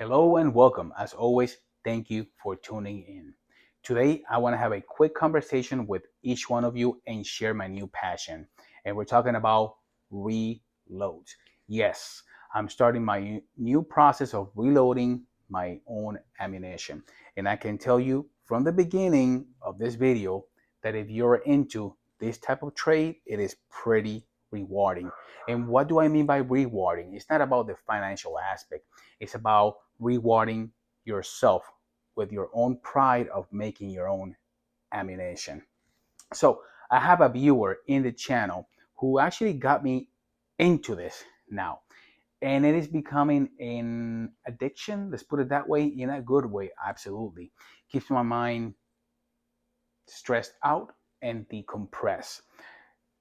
Hello and welcome. As always, thank you for tuning in. Today, I want to have a quick conversation with each one of you and share my new passion. And we're talking about reloads. Yes, I'm starting my new process of reloading my own ammunition. And I can tell you from the beginning of this video that if you're into this type of trade, it is pretty rewarding. And what do I mean by rewarding? It's not about the financial aspect. It's about rewarding yourself with your own pride of making your own ammunition. So I have a viewer in the channel who actually got me into this now. And it is becoming an addiction, let's put it that way, in a good way, absolutely. Keeps my mind stressed out and decompress.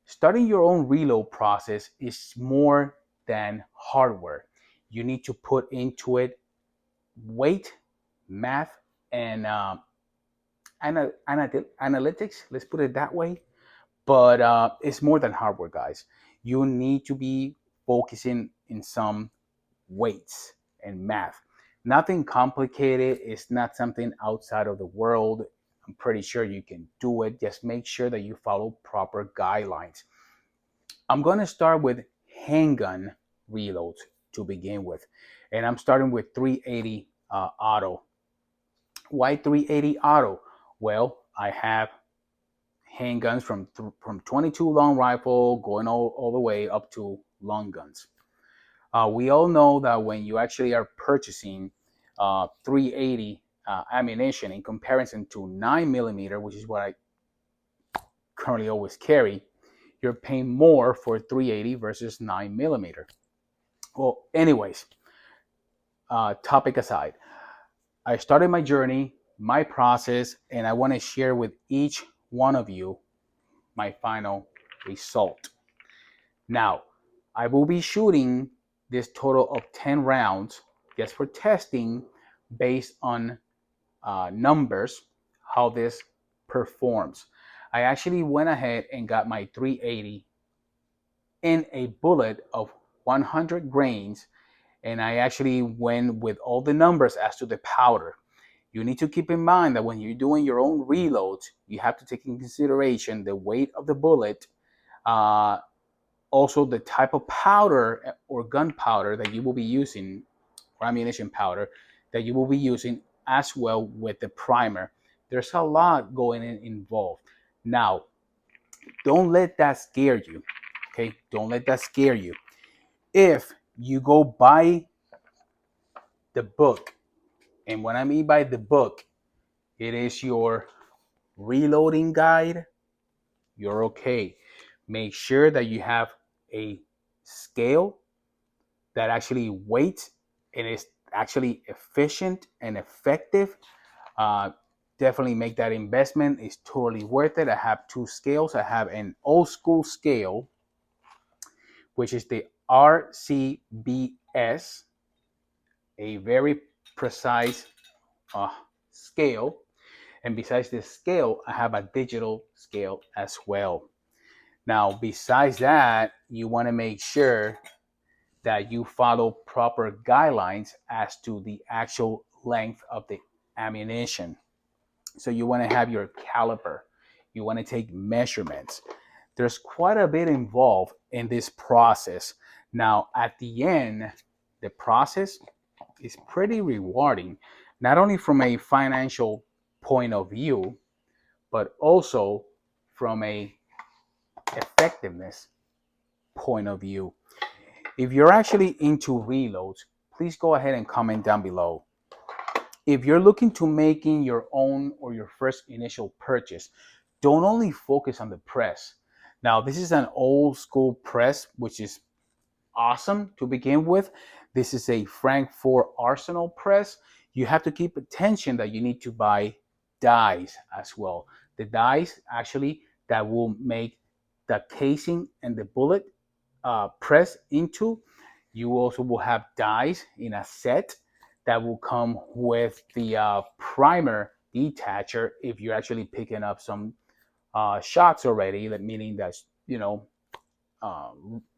Starting your own reload process is more than hardware. You need to put into it weight, math, and analytics. Let's put it that way. But it's more than hardware, guys. You need to be focusing in some weights and math. Nothing complicated. It's not something outside of the world. I'm pretty sure you can do it. Just make sure that you follow proper guidelines. I'm going to start with handgun reloads to begin with. And I'm starting with 380 auto. Why 380 auto? Well, I have handguns from 22 long rifle going all the way up to long guns. We all know that when you actually are purchasing 380 ammunition in comparison to 9mm, which is what I currently always carry, you're paying more for 380 versus 9mm. Well, anyways, topic aside, I started my journey, my process, and I want to share with each one of you my final result. Now, I will be shooting this total of 10 rounds just for testing based on numbers, how this performs. I actually went ahead and got my 380 in a bullet of 100 grains, and I actually went with all the numbers as to the powder. You need to keep in mind that when you're doing your own reloads, you have to take in consideration the weight of the bullet, uh, also the type of powder or gunpowder that you will be using, or ammunition powder that you will be using, as well with the primer. There's a lot going involved. Now, don't let that scare you. Okay, don't let that scare you. If you go buy the book, and what I mean by the book, it is your reloading guide, you're okay. Make sure that you have a scale that actually weights and is actually efficient and effective. Uh, Definitely make that investment. It's totally worth it. I have two scales. I have an old school scale, which is the RCBS, a very precise scale. And besides this scale, I have a digital scale as well. Now, besides that, you want to make sure that you follow proper guidelines as to the actual length of the ammunition. So you want to have your caliper. You want to take measurements. There's quite a bit involved in this process. Now, at the end, the process is pretty rewarding, not only from a financial point of view, but also from a effectiveness point of view. If you're actually into reloads, please go ahead and comment down below. If you're looking to making your own or your first initial purchase, don't only focus on the press. Now, this is an old school press, which is awesome to begin with. This is a Frank 4 Arsenal press. You have to keep attention that you need to buy dies as well. The dies actually that will make the casing and the bullet press into. You also will have dies in a set that will come with the primer detacher if you're actually picking up some shots already, meaning that,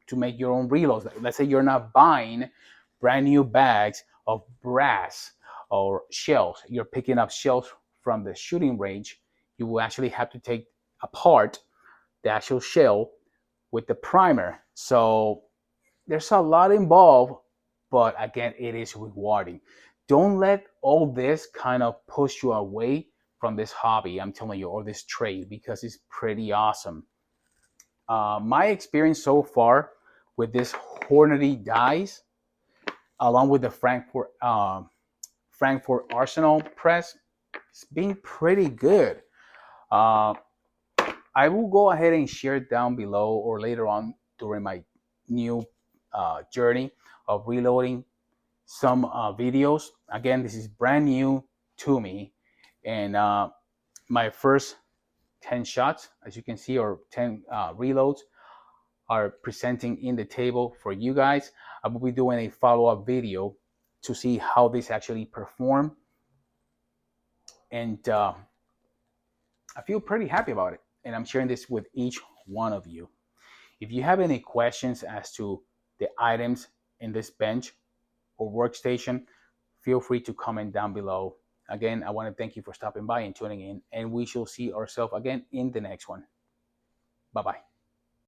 to make your own reloads. Let's say you're not buying brand new bags of brass or shells, you're picking up shells from the shooting range, you will actually have to take apart the actual shell with the primer. So there's a lot involved, but again, it is rewarding. Don't let all this kind of push you away from this hobby, I'm telling you, or this trade, because it's pretty awesome. My experience so far with this Hornady dies, along with the Frankfurt Arsenal press, it's been pretty good. Uh, I will go ahead and share down below or later on during my new journey of reloading some videos. Again, this is brand new to me, and my first 10 shots, as you can see, or 10 reloads are presenting in the table for you guys. I will be doing a follow-up video to see how this actually perform, and I feel pretty happy about it, and I'm sharing this with each one of you. If you have any questions as to the items in this bench or workstation, feel free to comment down below. Again, I want to thank you for stopping by and tuning in, and we shall see ourselves again in the next one. Bye-bye.